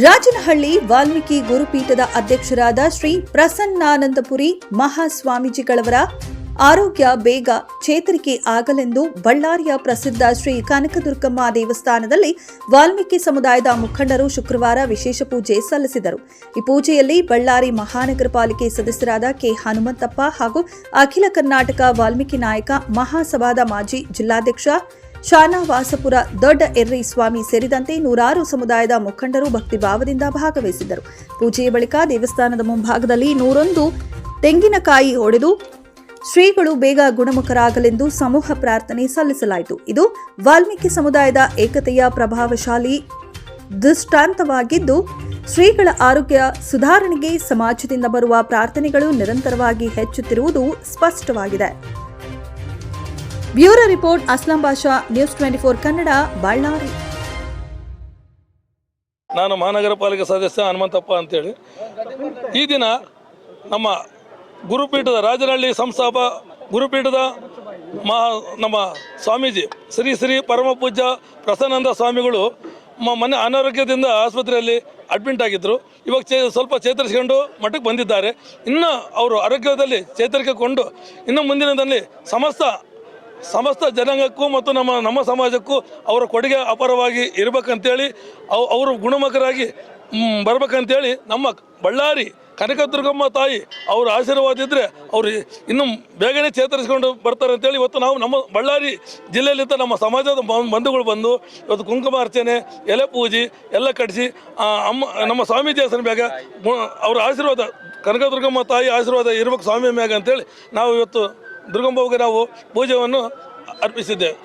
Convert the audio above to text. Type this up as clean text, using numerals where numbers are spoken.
ರಾಜನಹಳ್ಳಿ ವಾಲ್ಮೀಕಿ ಗುರುಪೀಠದ ಅಧ್ಯಕ್ಷರಾದ ಶ್ರೀ ಪ್ರಸನ್ನಾನಂದಪುರಿ ಮಹಾಸ್ವಾಮೀಜಿಗಳವರ ಆರೋಗ್ಯ ಬೇಗ ಚೇತರಿಕೆ ಆಗಲೆಂದು ಬಳ್ಳಾರಿಯ ಪ್ರಸಿದ್ಧ ಶ್ರೀ ಕನಕದುರ್ಗಮ್ಮ ದೇವಸ್ಥಾನದಲ್ಲಿ ವಾಲ್ಮೀಕಿ ಸಮುದಾಯದ ಮುಖಂಡರು ಶುಕ್ರವಾರ ವಿಶೇಷ ಪೂಜೆ ಸಲ್ಲಿಸಿದರು. ಈ ಪೂಜೆಯಲ್ಲಿ ಬಳ್ಳಾರಿ ಮಹಾನಗರ ಪಾಲಿಕೆ ಸದಸ್ಯರಾದ ಕೆ ಹನುಮಂತಪ್ಪ ಹಾಗೂ ಅಖಿಲ ಕರ್ನಾಟಕ ವಾಲ್ಮೀಕಿ ನಾಯಕ ಮಹಾಸಭಾದ ಮಾಜಿ ಜಿಲ್ಲಾಧ್ಯಕ್ಷ ಶಾನವಾಸಪುರ ದೊಡ್ಡ ಎರ್ರಿ ಸ್ವಾಮಿ ಸೇರಿದಂತೆ ನೂರಾರು ಸಮುದಾಯದ ಮುಖಂಡರು ಭಕ್ತಿಭಾವದಿಂದ ಭಾಗವಹಿಸಿದ್ದರು. ಪೂಜೆಯ ಬಳಿಕ ದೇವಸ್ಥಾನದ ಮುಂಭಾಗದಲ್ಲಿ 101 ತೆಂಗಿನಕಾಯಿ ಹೊಡೆದು ಶ್ರೀಗಳು ಬೇಗ ಗುಣಮುಖರಾಗಲೆಂದು ಸಮೂಹ ಪ್ರಾರ್ಥನೆ ಸಲ್ಲಿಸಲಾಯಿತು. ಇದು ವಾಲ್ಮೀಕಿ ಸಮುದಾಯದ ಏಕತೆಯ ಪ್ರಭಾವಶಾಲಿ ದೃಷ್ಟಾಂತವಾಗಿದ್ದು, ಶ್ರೀಗಳ ಆರೋಗ್ಯ ಸುಧಾರಣೆಗೆ ಸಮಾಜದಿಂದ ಬರುವ ಪ್ರಾರ್ಥನೆಗಳು ನಿರಂತರವಾಗಿ ಹೆಚ್ಚುತ್ತಿರುವುದು ಸ್ಪಷ್ಟವಾಗಿದೆ. Bureau report Aslam Basha, news 24 Kannada, Ballari. ನಾನು ಮಹಾನಗರ ಪಾಲಿಕೆ ಸದಸ್ಯ ಹನುಮಂತಪ್ಪ ಅಂತೇಳಿ ಈ ದಿನ ನಮ್ಮ ಗುರುಪೀಠದ ರಾಜನಹಳ್ಳಿ ಸಂಸ್ಥಾಪ ಗುರುಪೀಠದ ನಮ್ಮ ಸ್ವಾಮೀಜಿ ಶ್ರೀ ಶ್ರೀ ಪರಮ ಪೂಜ್ಯ ಪ್ರಸನ್ನಾನಂದ ಸ್ವಾಮಿಗಳು ಮೊನ್ನೆ ಅನಾರೋಗ್ಯದಿಂದ ಆಸ್ಪತ್ರೆಯಲ್ಲಿ ಅಡ್ಮಿಟ್ ಆಗಿದ್ದರು. ಇವಾಗ ಸ್ವಲ್ಪ ಚೇತರಿಸಿಕೊಂಡು ಮಠಕ್ಕೆ ಬಂದಿದ್ದಾರೆ. ಇನ್ನು ಅವರು ಆರೋಗ್ಯದಲ್ಲಿ ಚೇತರಿಸಿಕೊಂಡು ಇನ್ನು ಮುಂದಿನದಲ್ಲಿ ಸಮಸ್ತ ಜನಾಂಗಕ್ಕೂ ಮತ್ತು ನಮ್ಮ ಸಮಾಜಕ್ಕೂ ಅವರ ಕೊಡುಗೆ ಅಪಾರವಾಗಿ ಇರಬೇಕಂತೇಳಿ ಅವರು ಗುಣಮುಖರಾಗಿ ಬರ್ಬೇಕಂತೇಳಿ ನಮ್ಮ ಬಳ್ಳಾರಿ ಕನಕದುರ್ಗಮ್ಮ ತಾಯಿ ಅವರ ಆಶೀರ್ವಾದ ಇದ್ದರೆ ಅವರು ಇನ್ನೂ ಬೇಗನೆ ಚೇತರಿಸಿಕೊಂಡು ಬರ್ತಾರೆ ಅಂತೇಳಿ ಇವತ್ತು ನಾವು ನಮ್ಮ ಬಳ್ಳಾರಿ ಜಿಲ್ಲೆಯಲ್ಲಿದ್ದ ನಮ್ಮ ಸಮಾಜದ ಬಂಧುಗಳು ಬಂದು ಇವತ್ತು ಕುಂಕುಮ ಅರ್ಚನೆ, ಎಲೆ ಪೂಜೆ ಎಲ್ಲ ಕಟ್ಟಿಸಿ ನಮ್ಮ ಸ್ವಾಮೀಜಿ ಹೆಸರು ಮ್ಯಾಗ ಅವರ ಆಶೀರ್ವಾದ, ಕನಕದುರ್ಗಮ್ಮ ತಾಯಿ ಆಶೀರ್ವಾದ ಇರಬೇಕು ಸ್ವಾಮಿ ಮ್ಯಾಗ ಅಂತೇಳಿ ನಾವು ಇವತ್ತು ದುರ್ಗಮ್ಮವ್ಗೆ ನಾವು ಪೂಜೆಯನ್ನು ಅರ್ಪಿಸಿದ್ದೇವೆ.